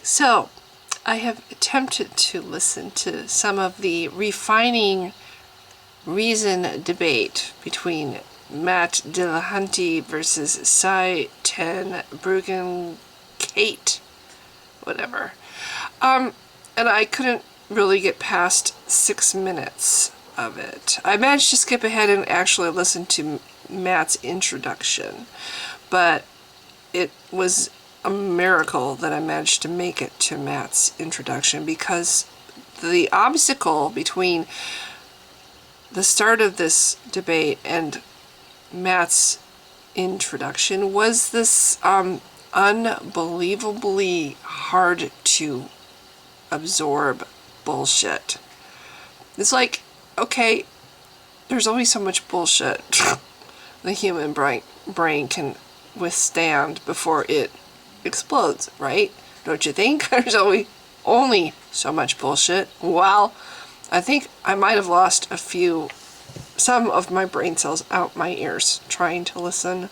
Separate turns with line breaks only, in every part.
So, I have attempted to listen to some of the refining reason debate between Matt Dillahunty versus Cy Ten Bruggen Kate, whatever. And I couldn't really get past 6 minutes of it. I managed to skip ahead and actually listen to Matt's introduction, but it was a miracle that I managed to make it to Matt's introduction, because the obstacle between the start of this debate and Matt's introduction was this unbelievably hard to absorb bullshit. It's like, okay, there's only so much bullshit the human brain can withstand before it explodes, right? Don't you think? There's only so much bullshit. Well, I think I might have lost some of my brain cells out my ears trying to listen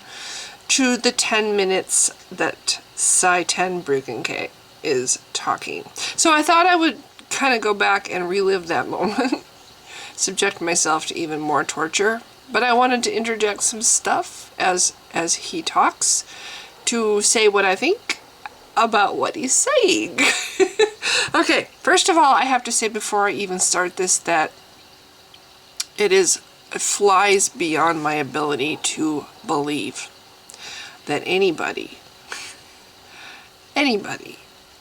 to the 10 minutes that Cy Ten Bruggen is talking. So I thought I would kind of go back and relive that moment, subject myself to even more torture. But I wanted to interject some stuff as he talks to say what I think about what he's saying. Okay, first of all, I have to say before I even start this that it flies beyond my ability to believe that anybody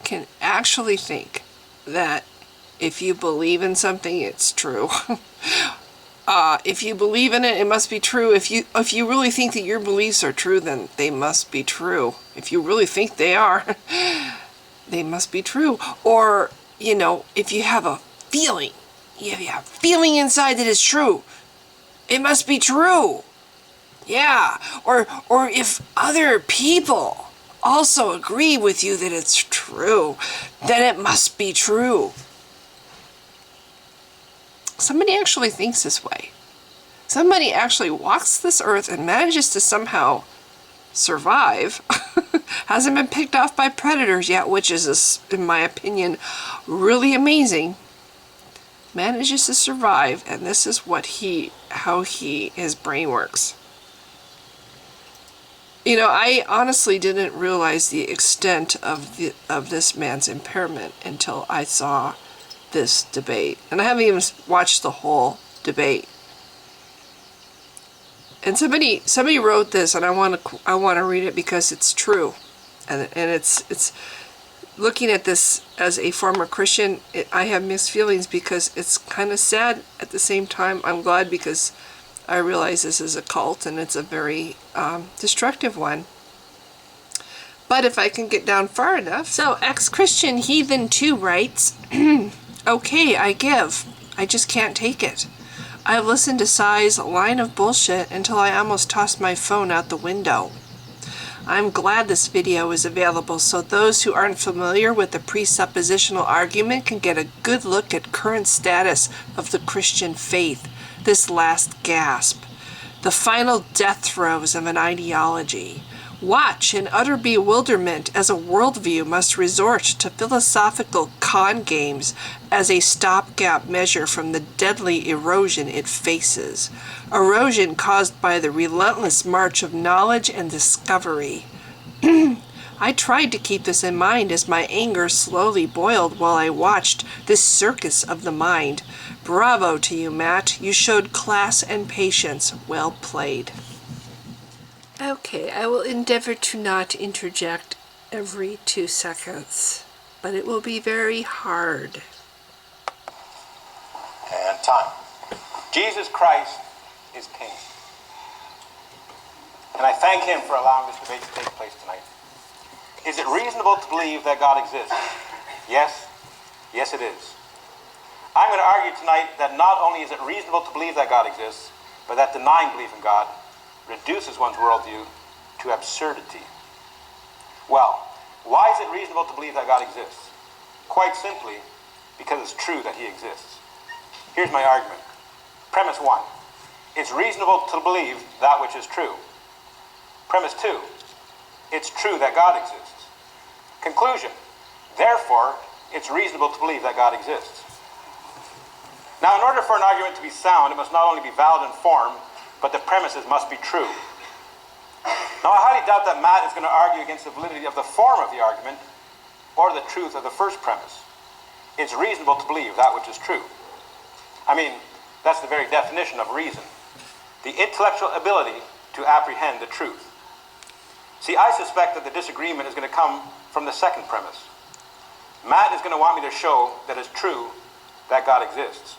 can actually think that if you believe in something, it's true. If you believe in it, it must be true. If you really think that your beliefs are true, then they must be true. If you really think they are, they must be true. Or, if you have a feeling, inside that it's true, it must be true. Yeah. Or if other people also agree with you that it's true, then it must be true. Somebody actually thinks this way. Somebody actually walks this earth and manages to somehow survive. Hasn't been picked off by predators yet, which is, in my opinion, really amazing. Manages to survive, and this is how his brain works. I honestly didn't realize the extent of this man's impairment until I saw this debate, and I haven't even watched the whole debate. And somebody wrote this, and I want to read it because it's true, and it's looking at this as a former Christian. I have mixed feelings because it's kind of sad. At the same time, I'm glad because I realize this is a cult and it's a very destructive one. But if I can get down far enough, so ex-Christian Heathen 2 writes. Okay, I give. I just can't take it. I've listened to Cy's line of bullshit until I almost tossed my phone out the window. I'm glad this video is available so those who aren't familiar with the presuppositional argument can get a good look at current status of the Christian faith, this last gasp, the final death throes of an ideology. Watch in utter bewilderment as a worldview must resort to philosophical con games as a stopgap measure from the deadly erosion it faces. Erosion caused by the relentless march of knowledge and discovery. I tried to keep this in mind as my anger slowly boiled while I watched this circus of the mind. Bravo to you, Matt. You showed class and patience. Well played. Okay, I will endeavor to not interject every 2 seconds, but it will be very hard.
And time. Jesus Christ is King. And I thank him for allowing this debate to take place tonight. Is it reasonable to believe that God exists? Yes. Yes, it is. I'm going to argue tonight that not only is it reasonable to believe that God exists, but that denying belief in God reduces one's worldview to absurdity. Well, why is it reasonable to believe that God exists? Quite simply, because it's true that he exists. Here's my argument. Premise 1. It's reasonable to believe that which is true. Premise 2. It's true that God exists. Conclusion. Therefore, it's reasonable to believe that God exists. Now, in order for an argument to be sound, it must not only be valid in form, but the premises must be true. Now, I highly doubt that Matt is going to argue against the validity of the form of the argument or the truth of the first premise. It's reasonable to believe that which is true. I mean, that's the very definition of reason. The intellectual ability to apprehend the truth. See, I suspect that the disagreement is going to come from the second premise. Matt is going to want me to show that it's true that God exists.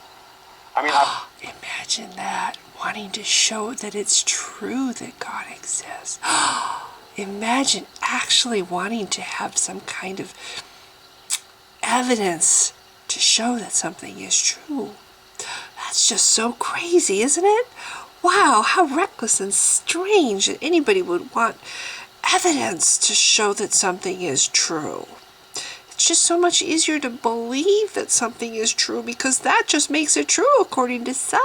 I mean,
imagine that, wanting to show that it's true that God exists. Imagine actually wanting to have some kind of evidence to show that something is true. That's just so crazy, isn't it? Wow, how reckless and strange that anybody would want evidence to show that something is true. It's just so much easier to believe that something is true because that just makes it true according to Sci.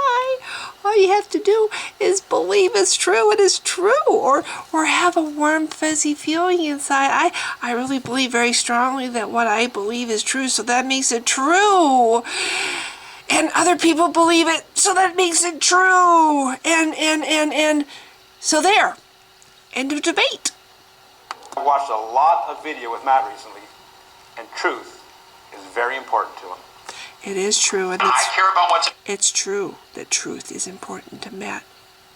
All you have to do is believe it's true, it is true, or have a warm, fuzzy feeling inside. I really believe very strongly that what I believe is true, so that makes it true. And other people believe it, so that makes it true. And so there. End of debate.
I watched a lot of video with Matt recently, and truth is very important to him.
It is true, and
I care about what's
it's true that truth is important to Matt.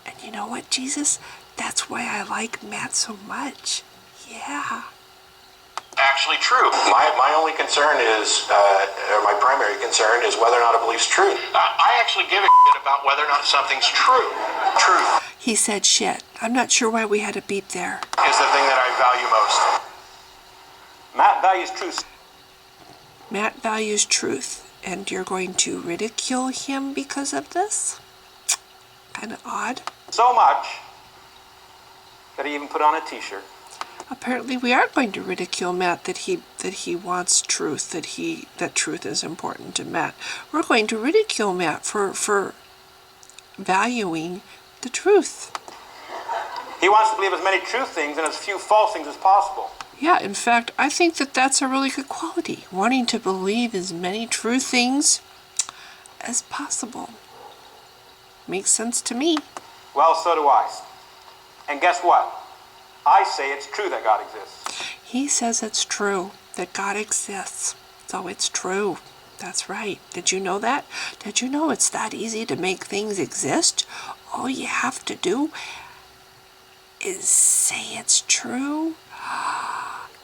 And you know what, Jesus? That's why I like Matt so much. Yeah.
actually true. My only concern is, or my primary concern is whether or not a belief's true. I actually give a shit about whether or not something's true. Truth
He said shit. I'm not sure why we had a beep there.
is the thing that I value most.
Matt values truth.
Matt values truth, and you're going to ridicule him because of this? Kind of odd.
So much that he even put on a t-shirt.
Apparently we are going to ridicule Matt that he wants truth, that truth is important to Matt. We're going to ridicule Matt for valuing the truth.
He wants to believe as many true things and as few false things as possible.
Yeah, in fact, I think that that's a really good quality, wanting to believe as many true things as possible. Makes sense to me.
Well, so do I. And guess what? I say it's true that God exists.
He says it's true that God exists. So it's true. That's right. Did you know that? Did you know it's that easy to make things exist? All you have to do is say it's true.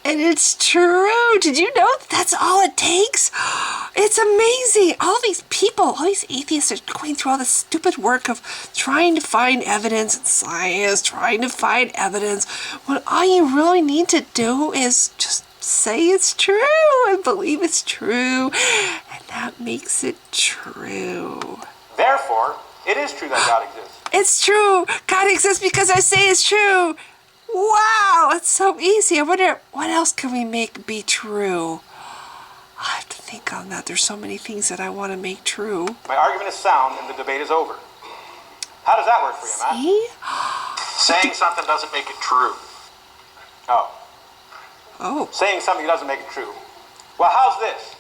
And it's true. Did you know that's all it takes? It's amazing. All these people, all these atheists are going through all this stupid work of trying to find evidence in science, trying to find evidence, when all you really need to do is just say it's true and believe it's true. And that makes it true.
Therefore, it is true that God exists.
It's true. God exists because I say it's true. Wow, it's so easy. I wonder what else can we make be true? I have to think on that. There's so many things that I want to make true.
My argument is sound and the debate is over. How does that work for you, Matt?
See?
Saying something doesn't make it true.
Oh,
Saying something doesn't make it true. Well, how's this?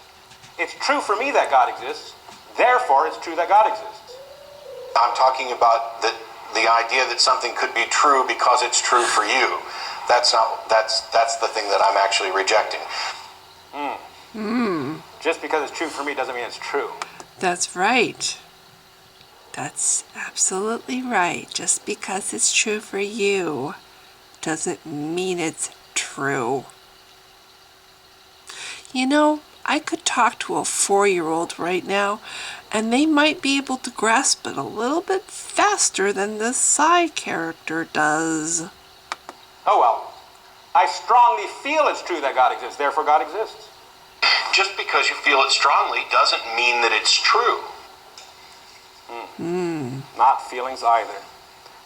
It's true for me that God exists. Therefore, it's true that God exists.
I'm talking about the idea that something could be true because it's true for you. That's the thing that I'm actually rejecting.
Just because it's true for me doesn't mean it's true.
that's right. That's absolutely right. Just because it's true for you doesn't mean it's true. You know, I could talk to a 4-year-old right now, and they might be able to grasp it a little bit faster than the Psy character does.
Oh well. I strongly feel it's true that God exists. Therefore, God exists.
Just because you feel it strongly doesn't mean that it's true.
Not feelings either.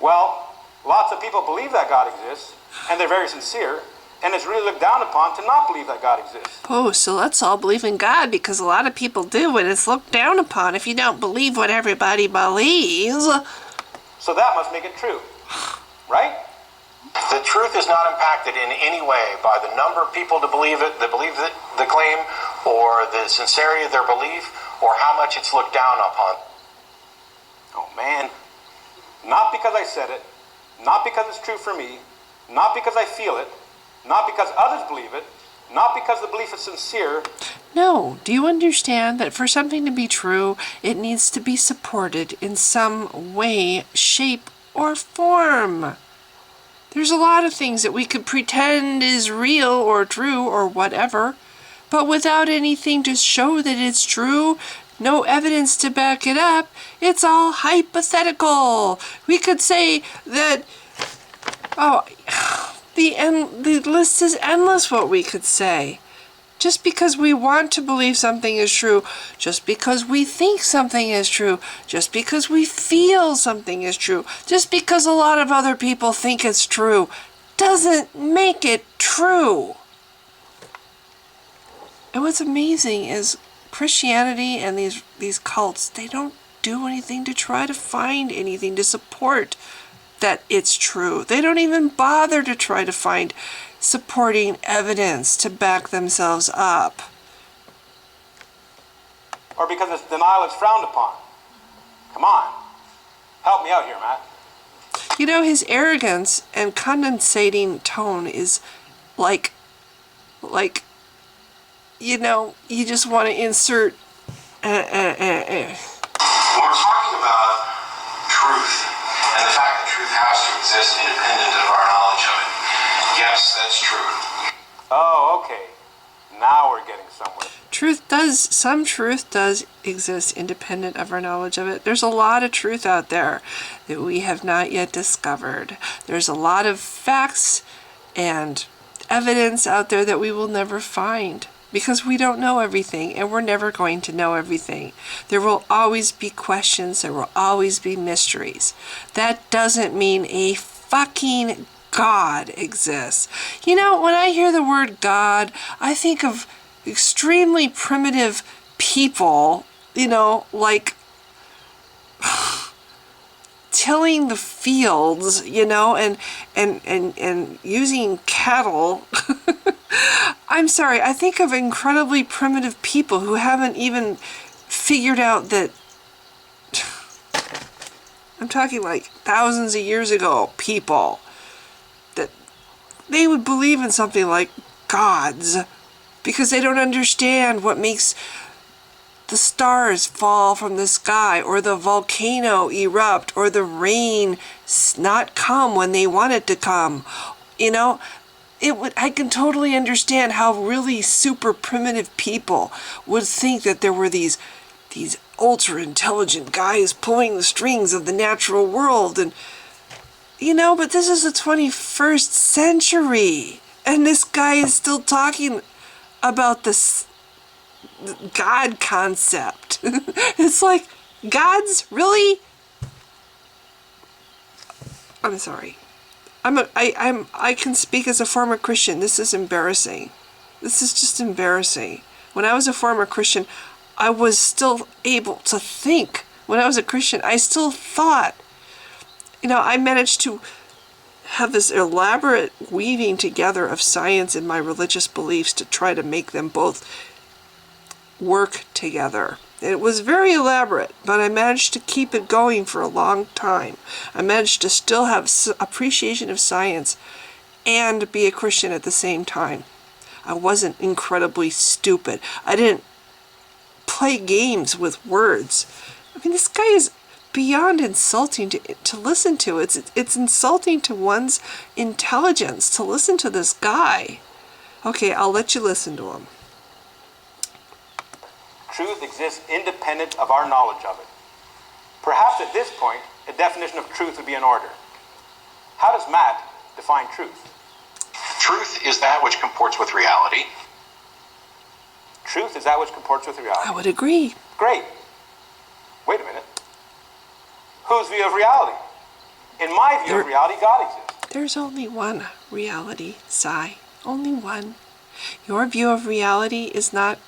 Well, lots of people believe that God exists, and they're very sincere, and it's really looked down upon to not believe that God exists.
Oh, so let's all believe in God, because a lot of people do, and it's looked down upon if you don't believe what everybody believes.
So that must make it true. Right?
The truth is not impacted in any way by the number of people that believe it, the claim or the sincerity of their belief or how much it's looked down upon.
Oh man, not because I said it, not because it's true for me, not because I feel it, not because others believe it, not because the belief is sincere.
No, do you understand that for something to be true, it needs to be supported in some way, shape, or form? There's a lot of things that we could pretend is real or true or whatever, but without anything to show that it's true, no evidence to back it up, it's all hypothetical. We could say that, the list is endless what we could say. Just because we want to believe something is true, just because we think something is true, just because we feel something is true, just because a lot of other people think it's true, doesn't make it true. And what's amazing is Christianity and these cults, they don't do anything to try to find anything to support that it's true. They don't even bother to try to find supporting evidence to back themselves up.
Or because it's denial is frowned upon. Come on. Help me out here, Matt.
You know, his arrogance and condescending tone is like, you know, you just want to insert
When we're talking about truth and the fact that truth has to exist independent of our knowledge of it, yes, that's true.
Oh, okay. Now we're getting somewhere.
Some truth does exist independent of our knowledge of it. There's a lot of truth out there that we have not yet discovered. There's a lot of facts and evidence out there that we will never find because we don't know everything and we're never going to know everything. There will always be questions. There will always be mysteries. That doesn't mean a fucking God exists. You know, when I hear the word God, I think of extremely primitive people, you know, like tilling the fields, you know, and using cattle. I'm sorry, I think of incredibly primitive people who haven't even figured out that I'm talking like thousands of years ago people that they would believe in something like gods because they don't understand what makes the stars fall from the sky or the volcano erupt or the rain not come when they want it to come. You know, I can totally understand how really super primitive people would think that there were these ultra intelligent guys pulling the strings of the natural world, and you know, but this is the 21st century and this guy is still talking about this God concept. It's like, gods? Really? I'm sorry. I can speak as a former Christian. This is embarrassing. This is just embarrassing. When I was a former Christian, I was still able to think. When I was a Christian, I still thought. You know, I managed to have this elaborate weaving together of science and my religious beliefs to try to make them both work together. It was very elaborate, but I managed to keep it going for a long time. I managed to still have appreciation of science and be a Christian at the same time. I wasn't incredibly stupid. I didn't play games with words. I mean, this guy is beyond insulting to listen to. It's insulting to one's intelligence to listen to this guy. Okay, I'll let you listen to him.
Truth exists independent of our knowledge of it. Perhaps at this point, a definition of truth would be in order. How does Matt define truth?
Truth is that which comports with reality.
Truth is that which comports with reality.
I would agree.
Great. Wait a minute. Whose view of reality? In my view of reality, God exists.
There's only one reality, Sai. Only one. Your view of reality is not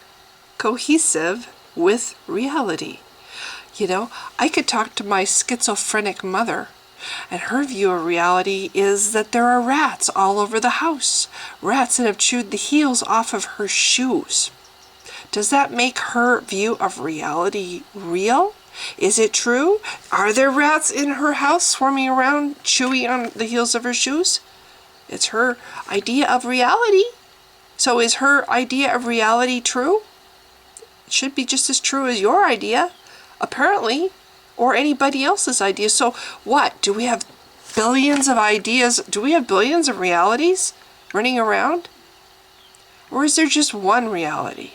cohesive with reality. You know, I could talk to my schizophrenic mother, And her view of reality is that there are rats all over the house. Rats that have chewed the heels off of her shoes. Does that make her view of reality real? Is it true? Are there rats in her house swarming around, chewing on the heels of her shoes? It's her idea of reality. So is her idea of reality true? It should be just as true as your idea, apparently, or anybody else's idea. So what? Do we have billions of ideas? Do we have billions of realities running around? Or is there just one reality?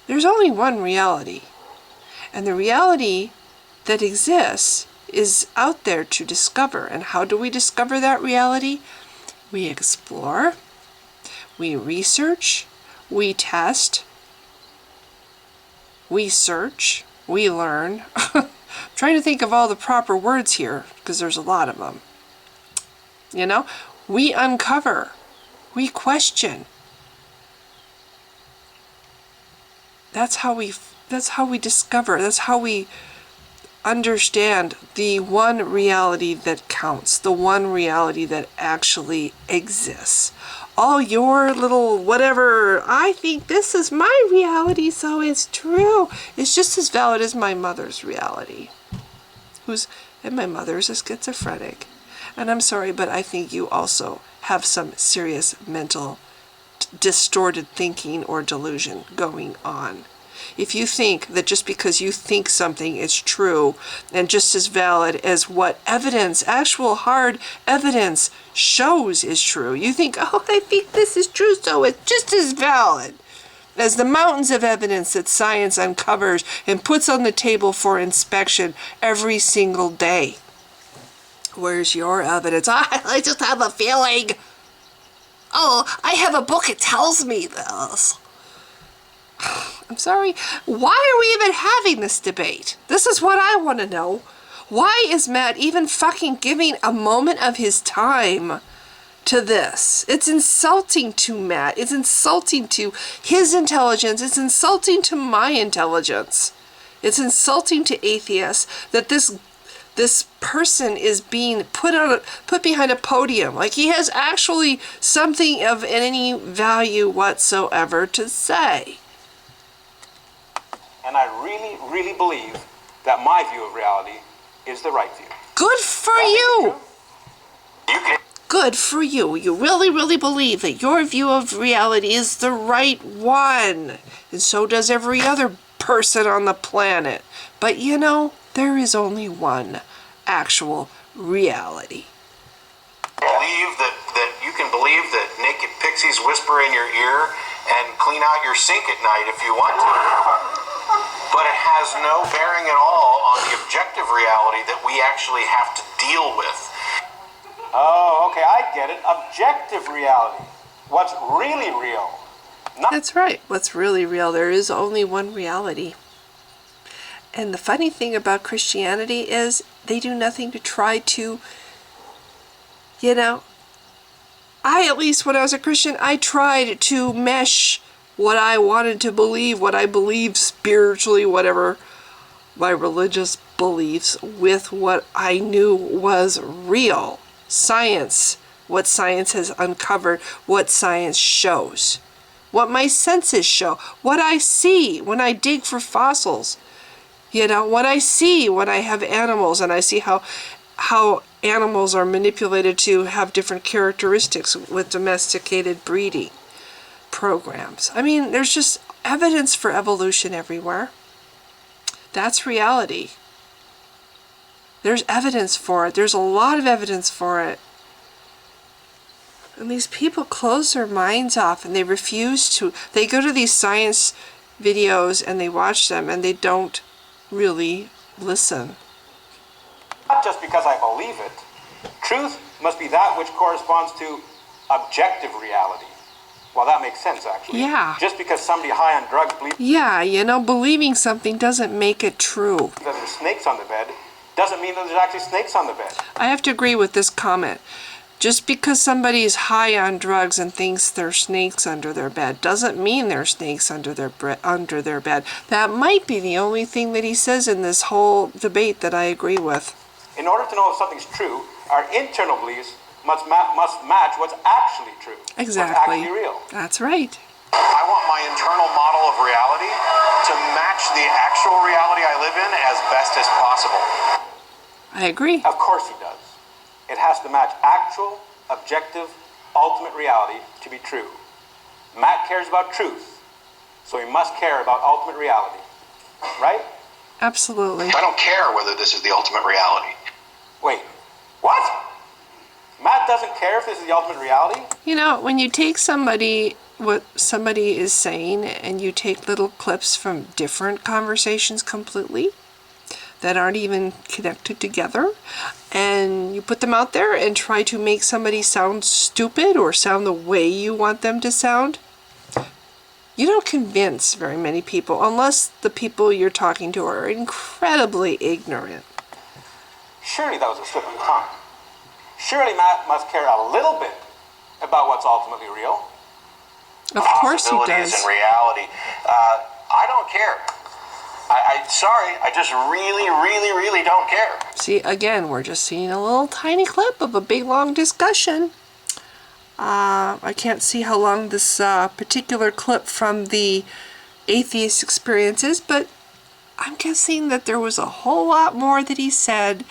There's only one reality. And the reality that exists is out there to discover. And how do we discover that reality? We explore, we research, we test, we search, we learn. I'm trying to think of all the proper words here because there's a lot of them. You know, we uncover, we question. That's how we discover, that's how we understand the one reality that counts, the one reality that actually exists. All your little whatever, I think this is my reality, so it's true, it's just as valid as my mother's reality. And my mother's a schizophrenic. And I'm sorry, but I think you also have some serious mental distorted thinking or delusion going on. If you think that just because you think something is true and just as valid as what evidence, actual hard evidence shows is true, you think, oh, I think this is true, so it's just as valid as the mountains of evidence that science uncovers and puts on the table for inspection every single day. Where's your evidence? I just have a feeling. Oh, I have a book, it tells me this. I'm sorry, why are we even having this debate? This is what I want to know. Why is Matt even fucking giving a moment of his time to this? It's insulting to Matt. It's insulting to his intelligence. It's insulting to my intelligence. It's insulting to atheists that this person is being put behind a podium like he has actually something of any value whatsoever to say.
And I really, really believe that my view of reality is the right view.
Good for you. Good for you. You really, really believe that your view of reality is the right one. And so does every other person on the planet. But you know, there is only one actual reality.
Believe that you can believe that naked pixies whisper in your ear and clean out your sink at night if you want to. But it has no bearing at all on the objective reality that we actually have to deal with.
Oh, okay, I get it. Objective reality. What's really real.
That's right. What's really real. There is only one reality. And the funny thing about Christianity is they do nothing to try to, you know, at least when I was a Christian, I tried to mesh what I wanted to believe, what I believed spiritually, whatever my religious beliefs, with what I knew was real. Science, what science has uncovered, what science shows, what my senses show, what I see when I dig for fossils. You know, what I see when I have animals and I see how animals are manipulated to have different characteristics with domesticated breeding programs. I mean, there's just evidence for evolution everywhere. That's reality. There's evidence for it. There's a lot of evidence for it. And these people close their minds off and they refuse to. They go to these science videos and they watch them and they don't really listen.
Not just because I believe it. Truth must be that which corresponds to objective reality. Well, that makes sense, actually.
Yeah.
Just because somebody high on drugs believes
Yeah, you know, believing something doesn't make it true.
that there's snakes on the bed doesn't mean that there's actually snakes on the bed.
I have to agree with this comment. Just because somebody is high on drugs and thinks there's snakes under their bed doesn't mean there's snakes under their bed. That might be the only thing that he says in this whole debate that I agree with.
In order to know if something's true, Our internal beliefs must match what's actually true.
Exactly.
What's actually real.
That's right.
I want my internal model of reality to match the actual reality I live in as best as possible.
I agree.
Of course he does. It has to match actual, objective, ultimate reality to be true. Matt cares about truth, so he must care about ultimate reality. Right?
Absolutely.
I don't care whether this is the ultimate reality.
Wait, what? Matt doesn't care if this is the ultimate reality?
You know, when you take what somebody is saying, and you take little clips from different conversations completely that aren't even connected together, and you put them out there and try to make somebody sound stupid or sound the way you want them to sound, you don't convince very many people unless the people you're talking to are incredibly ignorant.
Surely that was a slip of the tongue. Surely Matt must care a little bit about what's ultimately real.
Of course he
Possibilities
does.
and reality. I don't care. Sorry, I just really, really, really don't care.
See, again, we're just seeing a little tiny clip of a big long discussion. I can't see how long this particular clip from the atheist experience is, but I'm guessing that there was a whole lot more that he said,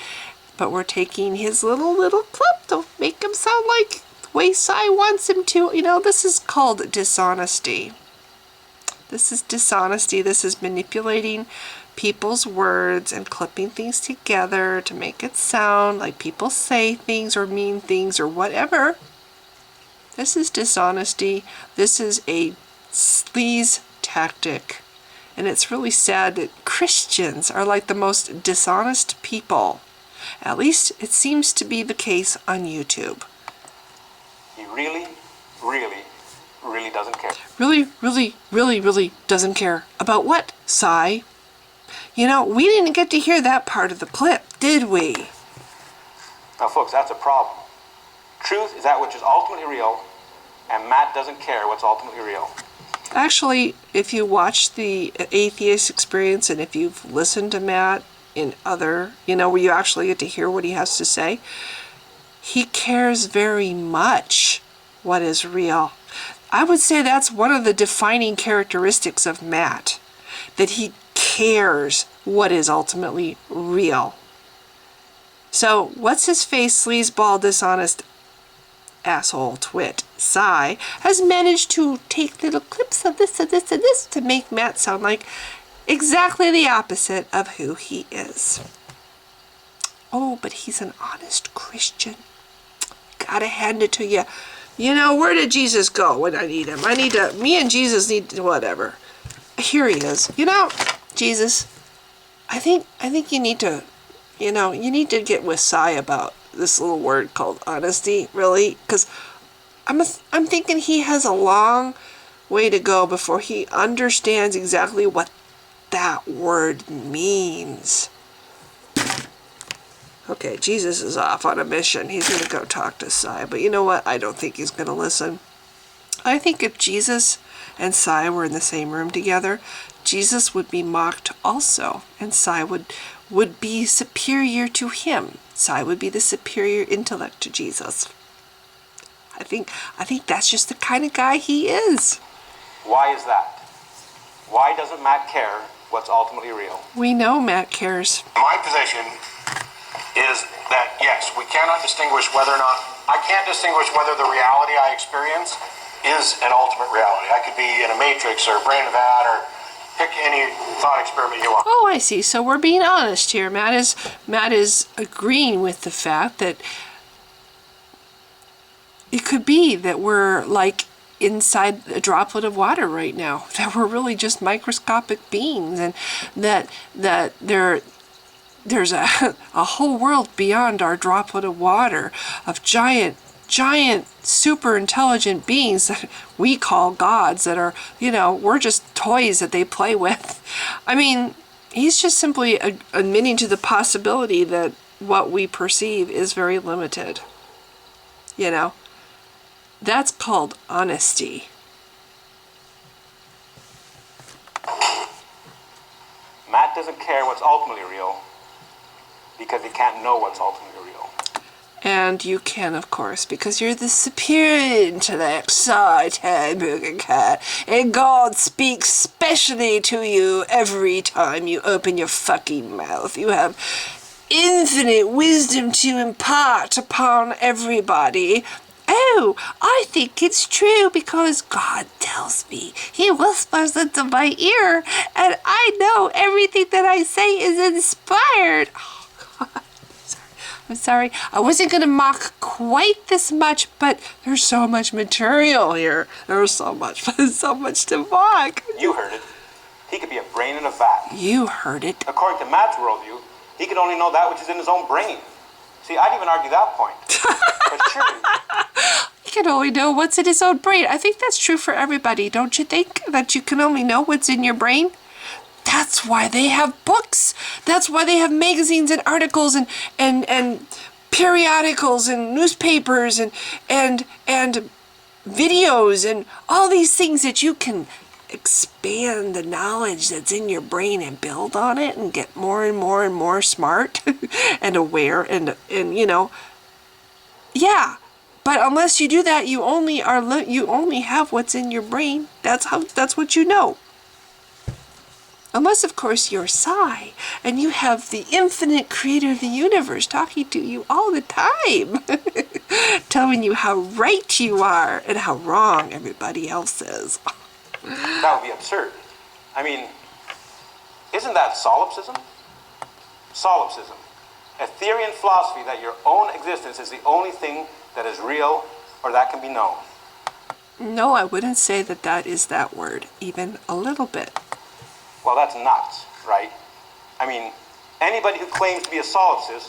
but we're taking his little clip to make him sound like the way Cy wants him to. You know, this is called dishonesty. This is dishonesty. This is manipulating people's words and clipping things together to make it sound like people say things or mean things or whatever. This is dishonesty. This is a sleaze tactic. And it's really sad that Christians are like the most dishonest people. At least it seems to be the case on YouTube.
He really, really, really doesn't care.
Really doesn't care. About what, Cy? You know, we didn't get to hear that part of the clip, did we?
Now, folks, that's a problem. Truth is that which is ultimately real, and Matt doesn't care what's ultimately real.
Actually, if you watch the atheist experience and if you've listened to Matt in other, where you actually get to hear what he has to say, he cares very much what is real. I would say that's one of the defining characteristics of Matt, that he cares what is ultimately real. So, what's his face, sleazeball, dishonest asshole twit Cy has managed to take little clips of this and this and this to make Matt sound like exactly the opposite of who he is. Oh, but he's an honest Christian. Gotta hand it to you. You know, where did Jesus go when I need him? Me and Jesus need whatever. Here he is. You know, Jesus, I think you need to, you need to get with Cy about this little word called honesty, really, because I'm thinking he has a long way to go before he understands exactly what that word means. Okay, Jesus is off on a mission. He's going to go talk to Cy, but you know what? I don't think he's going to listen. I think if Jesus and Cy were in the same room together, Jesus would be mocked also, and Cy would be superior to him. Cy would be the superior intellect to Jesus. I think that's just the kind of guy he is.
Why is that? Why doesn't Matt care what's ultimately real?
We know Matt cares.
My position is that, yes, we cannot distinguish whether or not, I can't distinguish whether the reality I experience is an ultimate reality. I could be in a matrix or a brain of that, or pick any thought experiment you want.
Oh, I see. So we're being honest here. Matt is agreeing with the fact that it could be that we're like inside a droplet of water right now, that we're really just microscopic beings, and that there's a whole world beyond our droplet of water of giant super intelligent beings that we call gods, that are, we're just toys that they play with. I mean, he's just simply admitting to the possibility that what we perceive is very limited. That's called honesty.
Matt doesn't care what's ultimately real because he can't know what's ultimately real.
And you can, of course, because you're the superior intellect, Satan cat, and God speaks specially to you every time you open your fucking mouth. You have infinite wisdom to impart upon everybody. Oh, I think it's true because God tells me. He whispers into my ear, and I know everything that I say is inspired. Oh, God. I'm sorry. I wasn't going to mock quite this much, but there's so much material here. There's so much to mock.
You heard it. He could be a brain in a vat.
You heard it.
According to Matt's worldview, he could only know that which is in his own brain. See, I'd even argue that point. But surely,
He can only know what's in his own brain. I think that's true for everybody, don't you think? That you can only know what's in your brain? That's why they have books. That's why they have magazines and articles and periodicals and newspapers and videos and all these things that you can expand the knowledge that's in your brain and build on it and get more and more and more smart and aware and you know, yeah. But unless you do that, you only have what's in your brain. That's what you know. Unless, of course, you're Psi, and you have the infinite creator of the universe talking to you all the time, telling you how right you are and how wrong everybody else is.
that would be absurd. I mean, isn't that solipsism? Solipsism. A theory and philosophy that your own existence is the only thing that is real or that can be known.
No, I wouldn't say that is that word, even a little bit.
Well, that's nuts, right? I mean, anybody who claims to be a solipsist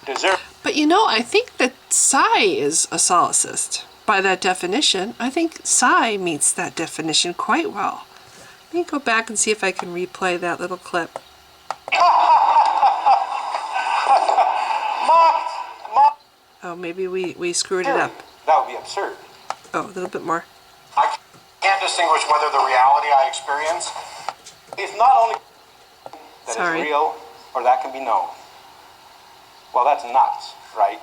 deserves...
But you know, I think that Psi is a solicist. By that definition, I think Psi meets that definition quite well. Let me go back and see if I can replay that little clip.
Mocked!
Oh, maybe we screwed it up.
That would be absurd.
Oh, a little bit more.
I can't distinguish whether the reality I experience
It's not only that
Sorry.
is real or that can be known. Well, that's nuts, right?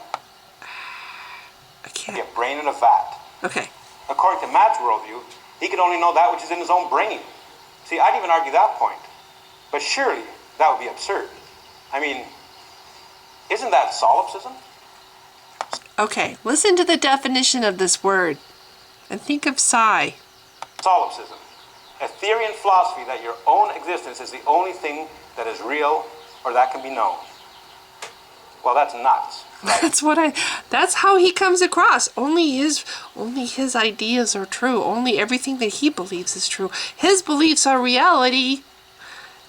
I
Be
can't.
a brain in a vat.
Okay.
According to Matt's worldview, he could only know that which is in his own brain. See, I'd even argue that point. But surely, that would be absurd. I mean, isn't that solipsism?
Okay, listen to the definition of this word and think of Psi.
Solipsism. A theory and philosophy that your own existence is the only thing that is real or that can be known. Well, that's nuts, right?
That's how he comes across. Only his ideas are true. Only everything that he believes is true. His beliefs are reality.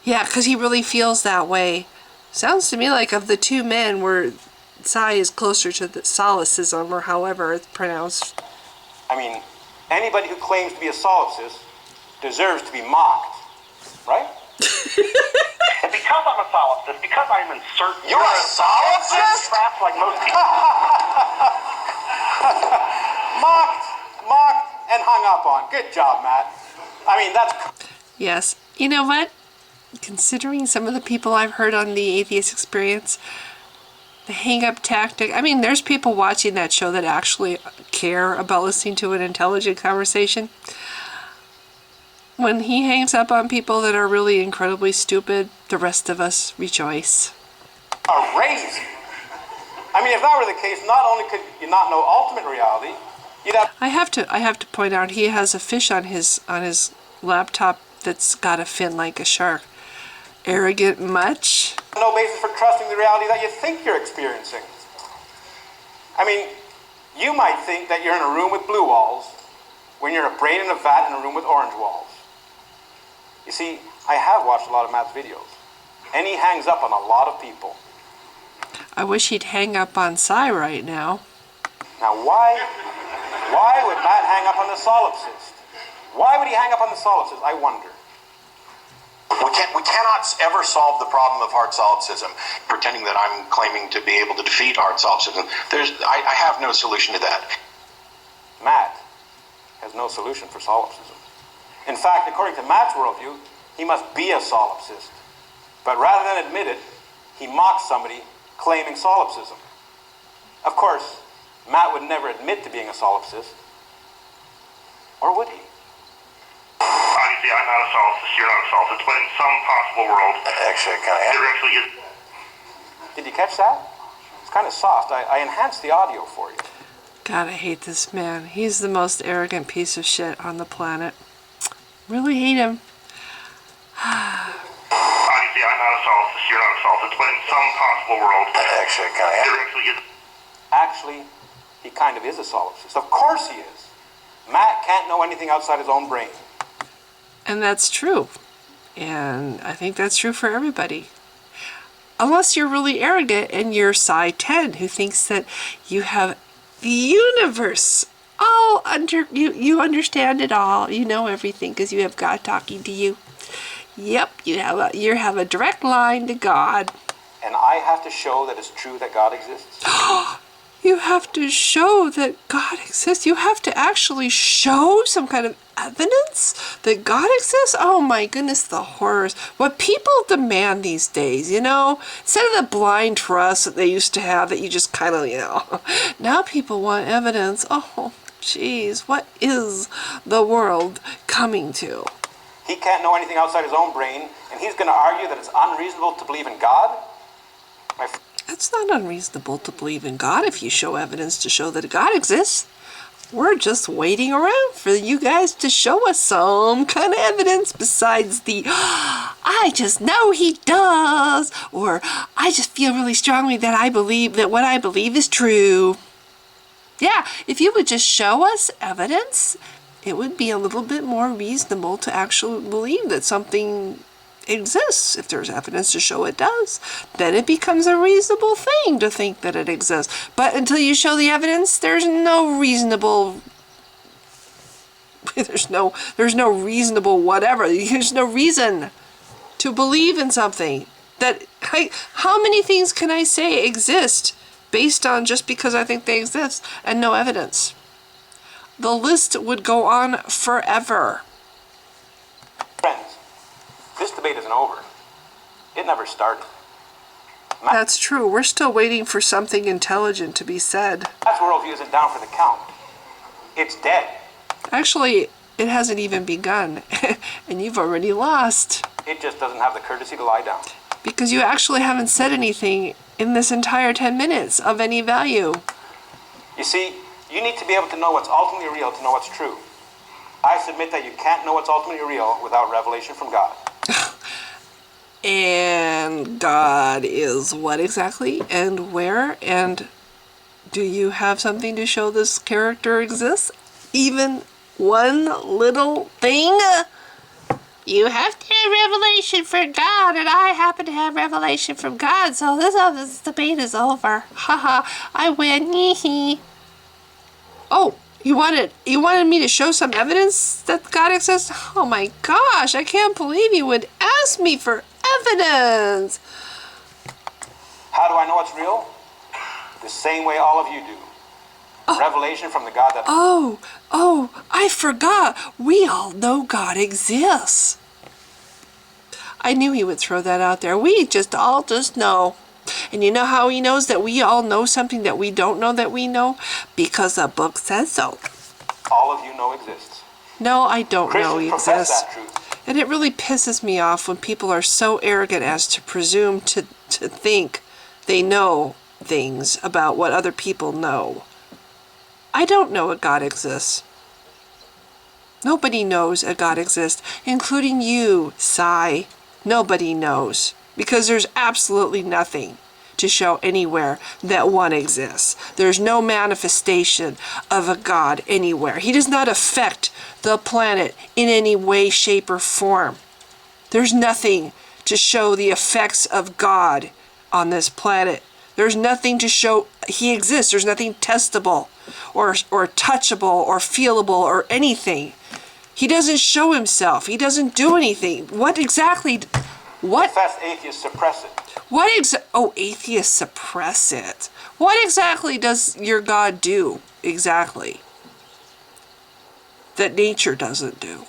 Yeah, because he really feels that way. Sounds to me like of the two men where Psi is closer to the solicism or however it's pronounced.
I mean, anybody who claims to be a solipsist deserves to be mocked, right?
And because I'm a solipsist, because I'm uncertain...
You're a solipsist?
Trapped like most people.
Mocked, and hung up on. Good job, Matt. I mean, that's...
Yes. You know what? Considering some of the people I've heard on the Atheist Experience, the hang-up tactic, I mean, there's people watching that show that actually care about listening to an intelligent conversation. When he hangs up on people that are really incredibly stupid, the rest of us rejoice.
Crazy. I mean, if that were the case, not only could you not know ultimate reality, you'd have
I have to point out he has a fish on his laptop that's got a fin like a shark. Arrogant much?
no basis for trusting the reality that you think you're experiencing. I mean, you might think that you're in a room with blue walls when you're a brain in a vat in a room with orange walls. You see, I have watched a lot of Matt's videos, and he hangs up on a lot of people.
I wish he'd hang up on Psi right now.
Now, why would Matt hang up on the solipsist? Why would he hang up on the solipsist? I wonder.
We cannot ever solve the problem of hard solipsism, pretending that I'm claiming to be able to defeat hard solipsism. I have no solution to that.
Matt has no solution for solipsism. In fact, according to Matt's worldview, he must be a solipsist. But rather than admit it, he mocks somebody claiming solipsism. Of course, Matt would never admit to being a solipsist. Or would he?
Obviously, I'm not a solipsist, you're not a solipsist, but in some possible world,
Actually, I kind of
there actually is.
Did you catch that? It's kind of soft. I enhanced the audio for you.
God, I hate this man. He's the most arrogant piece of shit on the planet. Really hate him.
Obviously, I'm not a solipsist, you're not a solipsist, but in some possible world,
Actually, I kind of
there actually is.
Actually, he kind of is a solipsist. Of course he is. Matt can't know anything outside his own brain.
And that's true. And I think that's true for everybody. Unless you're really arrogant and you're Psi 10 who thinks that you have the universe all under you understand it all. You know everything because you have God talking to you. Yep, you have a direct line to God.
And I have to show that it's true that God exists.
You have to show that God exists. You have to actually show some kind of evidence that God exists. Oh my goodness, the horrors. What people demand these days, instead of the blind trust that they used to have that you just kind of, now people want evidence. Oh, geez, what is the world coming to?
He can't know anything outside his own brain, and he's going to argue that it's unreasonable to believe in God?
It's not unreasonable to believe in God if you show evidence to show that God exists. We're just waiting around for you guys to show us some kind of evidence besides the, I just know he does, or I just feel really strongly that I believe that what I believe is true. Yeah, if you would just show us evidence, it would be a little bit more reasonable to actually believe that something exists. If there's evidence to show it does, then it becomes a reasonable thing to think that it exists. But until you show the evidence, there's no reasonable there's no reasonable whatever. There's no reason to believe in something that how many things can I say exist based on just because I think they exist and no evidence? The list would go on forever.
Friends, this debate isn't over. It never started.
That's true. We're still waiting for something intelligent to be said.
Matt's worldview isn't down for the count. It's dead.
Actually, it hasn't even begun, and you've already lost.
It just doesn't have the courtesy to lie down.
Because you actually haven't said anything in this entire 10 minutes of any value.
You see, you need to be able to know what's ultimately real to know what's true. I submit that you can't know what's ultimately real without revelation from God.
And God is what exactly? And where? And do you have something to show this character exists? Even one little thing? You have to have revelation from God, and I happen to have revelation from God, so this debate is over. Haha, I win. Hee. Oh, you wanted me to show some evidence that God exists? Oh my gosh, I can't believe you would ask me for evidence.
How do I know it's real? The same way all of you do. Revelation from the God that...
Oh, I forgot. We all know God exists. I knew he would throw that out there. We all just know. And you know how he knows that we all know something that we don't know that we know? Because the book says so.
all of you know exists.
No, I don't know he
Christians profess
exists.
that truth.
And it really pisses me off when people are so arrogant as to presume to think they know things about what other people know. I don't know a God exists. Nobody knows a God exists, including you, Sai. Nobody knows, because there's absolutely nothing to show anywhere that one exists. There's no manifestation of a God anywhere. He does not affect the planet in any way, shape, or form. There's nothing to show the effects of God on this planet. There's nothing to show he exists. There's nothing testable or touchable or feelable or anything. He doesn't show himself. He doesn't do anything. What exactly? What?
Professed atheists suppress it.
Atheists suppress it. What exactly does your God do? Exactly. That nature doesn't do.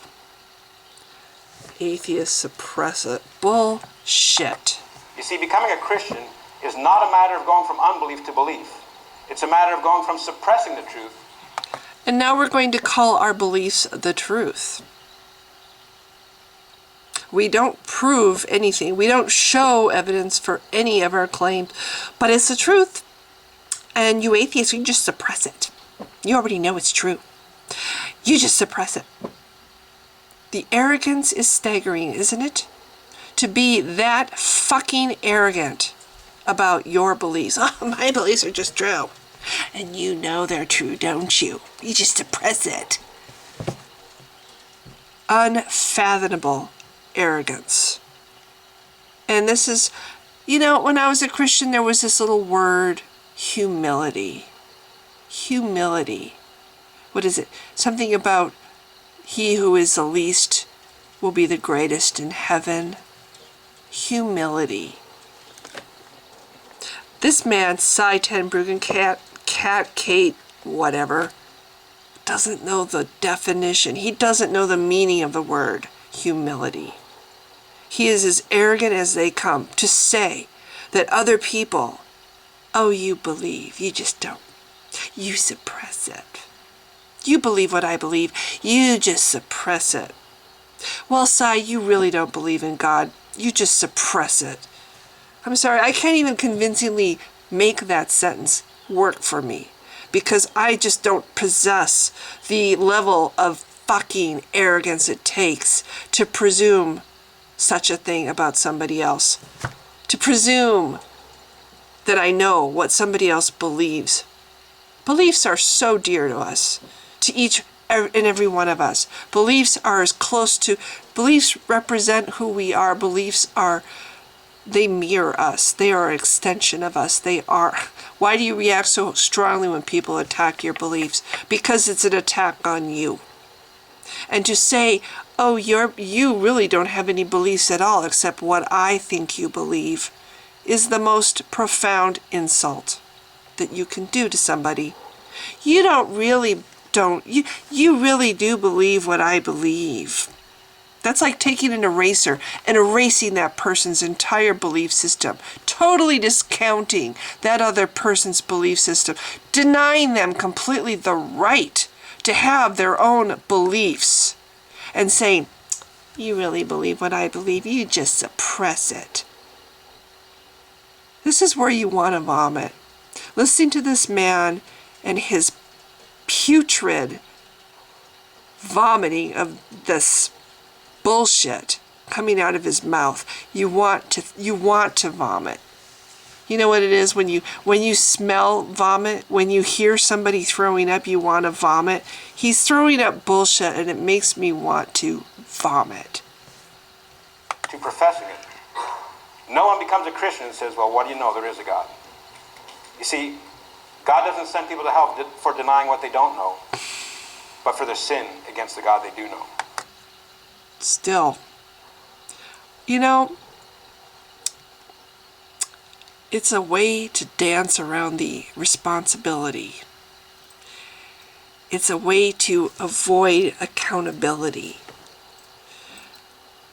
Atheists suppress it. Bullshit.
You see, becoming a Christian is not a matter of going from unbelief to belief. It's a matter of going from suppressing the truth.
And now we're going to call our beliefs the truth. We don't prove anything. We don't show evidence for any of our claims, but it's the truth. And you atheists, you just suppress it. You already know it's true. You just suppress it. The arrogance is staggering, isn't it? To be that fucking arrogant about your beliefs. Oh, my beliefs are just true. And you know they're true, don't you? You just suppress it. Unfathomable arrogance. And this is, you know, when I was a Christian, there was this little word, humility. Humility. What is it? Something about he who is the least will be the greatest in heaven. Humility. This man, Cy Tenbruggen, Kate, whatever, doesn't know the definition. He doesn't know the meaning of the word humility. He is as arrogant as they come to say that other people, oh, you believe, you just don't. You suppress it. You believe what I believe, you just suppress it. Well, Cy, you really don't believe in God. You just suppress it. I'm sorry, I can't even convincingly make that sentence work for me because I just don't possess the level of fucking arrogance it takes to presume such a thing about somebody else. To presume that I know what somebody else believes. Beliefs are so dear to us, to each and every one of us. Beliefs are as close to, beliefs represent who we are. Beliefs are, they mirror us. They are an extension of us. They are. Why do you react so strongly when people attack your beliefs? Because it's an attack on you. And to say, oh, you really don't have any beliefs at all except what I think you believe, is the most profound insult that you can do to somebody. You really do believe what I believe. That's like taking an eraser and erasing that person's entire belief system, totally discounting that other person's belief system, denying them completely the right to have their own beliefs, and saying, you really believe what I believe, you just suppress it. This is where you want to vomit. Listening to this man and his putrid vomiting of this bullshit coming out of his mouth, you want to vomit. You know what it is when you smell vomit, when you hear somebody throwing up, you want to vomit. He's throwing up bullshit and it makes me want to vomit.
To professing it. No one becomes a Christian and says, well, what do you know? There is a God. You see, God doesn't send people to hell for denying what they don't know, but for their sin against the God they do know.
Still, you know, it's a way to dance around the responsibility. It's a way to avoid accountability.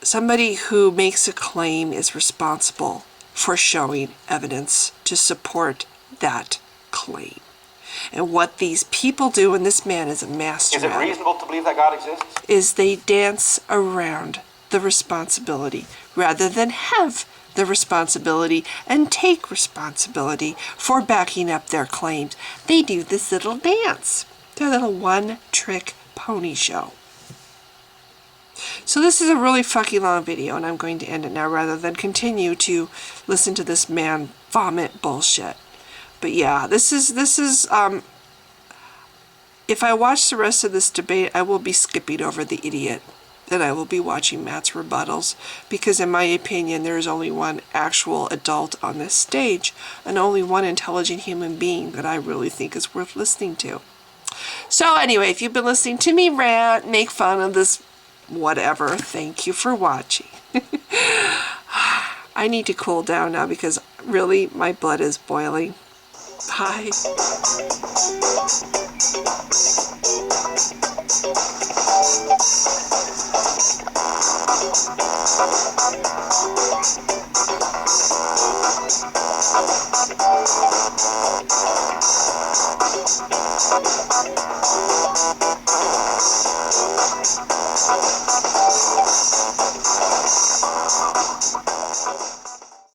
Somebody who makes a claim is responsible for showing evidence to support that claim. And what these people do, and this man is a master
Is it reasonable to believe that God exists?
is they dance around the responsibility rather than have the responsibility and take responsibility for backing up their claims. They do this little dance, their little one-trick pony show. So this is a really fucking long video, and I'm going to end it now rather than continue to listen to this man vomit bullshit. But yeah, this is if I watch the rest of this debate, I will be skipping over the idiot. Then I will be watching Matt's rebuttals, because in my opinion, there is only one actual adult on this stage, and only one intelligent human being that I really think is worth listening to. So anyway, if you've been listening to me rant, make fun of this whatever, thank you for watching. I need to cool down now because really my blood is boiling. Bye.
Bye.